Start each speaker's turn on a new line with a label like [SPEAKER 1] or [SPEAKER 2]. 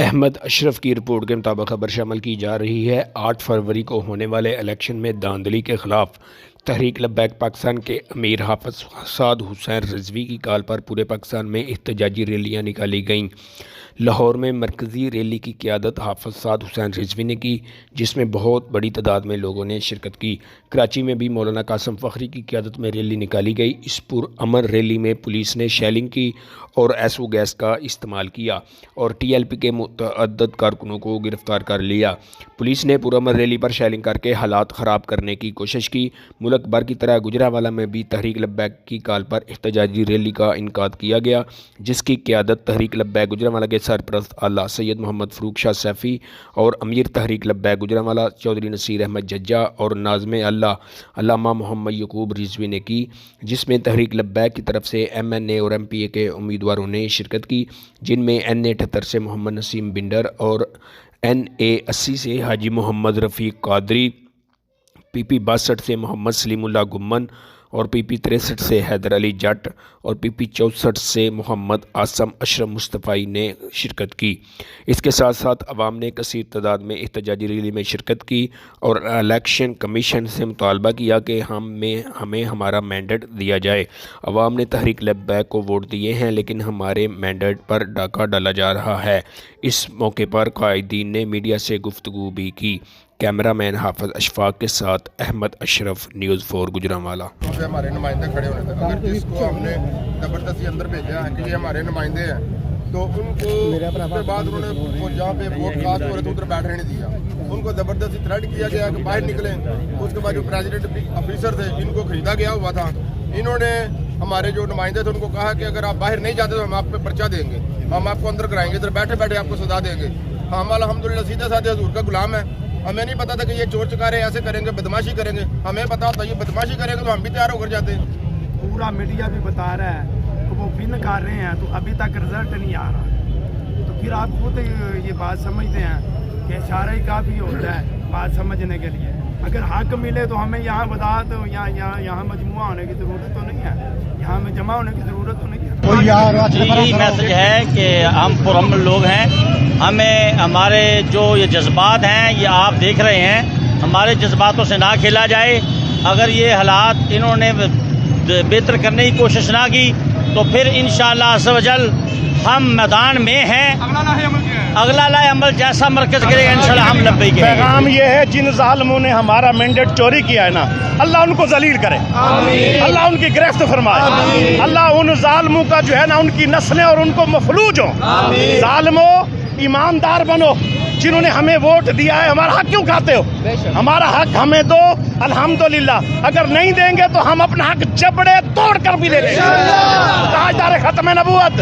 [SPEAKER 1] احمد اشرف کی رپورٹ کے مطابق خبر شامل کی جا رہی ہے 8 فروری کو ہونے والے الیکشن میں دھاندلی کے خلاف تحریک لبیک پاکستان کے امیر حافظ سعد حسین رضوی کی کال پر پورے پاکستان میں احتجاجی ریلیاں نکالی گئیں۔ لاہور میں مرکزی ریلی کی قیادت حافظ سعد حسین رضوی نے کی، جس میں بہت بڑی تعداد میں لوگوں نے شرکت کی۔ کراچی میں بھی مولانا قاسم فخری کی قیادت میں ریلی نکالی گئی۔ اس پرامن ریلی میں پولیس نے شیلنگ کی اور ایسو گیس کا استعمال کیا اور ٹی ایل پی کے متعدد کارکنوں کو گرفتار کر لیا۔ پولیس نے پرامن ریلی پر شیلنگ کر کے حالات خراب کرنے کی کوشش کی۔ ملک بھر کی طرح گجرانوالہ میں بھی تحریک لبیک کی کال پر احتجاجی ریلی کا انعقاد کیا گیا، جس کی قیادت تحریک لبیک گجرانوالہ کے سرپرست اعلیٰ سید محمد فروخ شاہ سیفی اور امیر تحریک لبیک گجرانوالہ چودھری نصیر احمد ججا اور ناظم اللہ علامہ محمد یعقوب رضوی نے کی، جس میں تحریک لبیک کی طرف سے ایم این اے اور ایم پی اے کے امیدواروں نے شرکت کی، جن میں این اے 78 سے محمد نسیم بنڈر اور این اے 80 سے حاجی محمد رفیق قادری، پی پی 62 سے محمد سلیم اللہ گمن اور پی پی 63 سے حیدر علی جٹ اور پی پی 64 سے محمد آسم اشرف مصطفی نے شرکت کی۔ اس کے ساتھ ساتھ عوام نے کثیر تعداد میں احتجاجی ریلی میں شرکت کی اور الیکشن کمیشن سے مطالبہ کیا کہ ہمیں ہمارا مینڈیٹ دیا جائے۔ عوام نے تحریک لبیک کو ووٹ دیے ہیں، لیکن ہمارے مینڈیٹ پر ڈاکہ ڈالا جا رہا ہے۔ اس موقع پر قائدین نے میڈیا سے گفتگو بھی کی۔ کیمرہ مین حافظ اشفاق کے ساتھ احمد اشرف، نیوز 4 گجرانوالہ۔
[SPEAKER 2] ہمارے نمائندے کھڑے ہونے تھے، اگر جس کو ہم نے زبردستی اندر بھیجا ہے کہ یہ ہمارے نمائندے ہیں تو ان کو اس کے بعد انہوں نے جہاں پہ ووٹ کاسٹ ہو رہے تھے ادھر بیٹھنے نہیں دیا، ان کو زبردستی تھریٹ کیا گیا کہ باہر نکلیں۔ اس کے بعد جو پریزیڈنٹ آفیسر تھے ان کو خریدا گیا ہوا تھا، انہوں نے ہمارے جو نمائندے تھے ان کو کہا کہ اگر آپ باہر نہیں جاتے تو ہم آپ پہ پرچہ دیں گے، ہم آپ کو اندر کرائیں گے، ادھر بیٹھے بیٹھے آپ کو سزا دیں گے۔ ہم الحمدللہ سیدھے سادھے حضور کا غلام ہے، ہمیں نہیں پتا تھا کہ یہ چور چکارے ایسے کریں گے، بدماشی کریں گے۔ ہمیں پتا ہوتا یہ بدماشی کریں گے تو ہم بھی تیار ہو کر جاتے۔
[SPEAKER 3] پورا میڈیا بھی بتا رہا ہے کہ وہ ون کر رہے ہیں تو ابھی تک رزلٹ نہیں آ رہا، تو پھر آپ خود یہ بات سمجھتے ہیں کہ اشارہ ہی کافی ہوتا ہے بات سمجھنے کے لیے۔ اگر حق ملے تو ہمیں یہاں وضاحت یہاں مجموعہ ہونے کی ضرورت تو نہیں ہے، یہاں میں جمع ہونے کی ضرورت تو نہیں ہے۔
[SPEAKER 4] یہی میسج ہے کہ ہم پرامن لوگ ہیں، ہمیں ہمارے جو یہ جذبات ہیں یہ آپ دیکھ رہے ہیں، ہمارے جذباتوں سے نہ کھیلا جائے۔ اگر یہ حالات انہوں نے بہتر کرنے کی کوشش نہ کی تو پھر انشاءاللہ عز و جل ہم میدان میں ہیں، اگلا لاہ عمل جیسا مرکز کرے گا انشاءاللہ ہم لبیک کہیں گے۔
[SPEAKER 5] پیغام یہ ہے جن ظالموں نے ہمارا مینڈیٹ چوری کیا ہے نا، اللہ ان کو ذلیل کرے، اللہ ان کی گرفت فرمائے، اللہ ان ظالموں کا جو ہے نا ان کی نسلیں اور ان کو مفلوج ہوں۔ ظالموں ایماندار بنو، جنہوں نے ہمیں ووٹ دیا ہے ہمارا حق کیوں کھاتے ہو؟ ہمارا حق ہمیں دو، الحمدللہ۔ اگر نہیں دیں گے تو ہم اپنا حق جبڑے توڑ کر بھی لے لیں گے، تاجدار ختم نبوت۔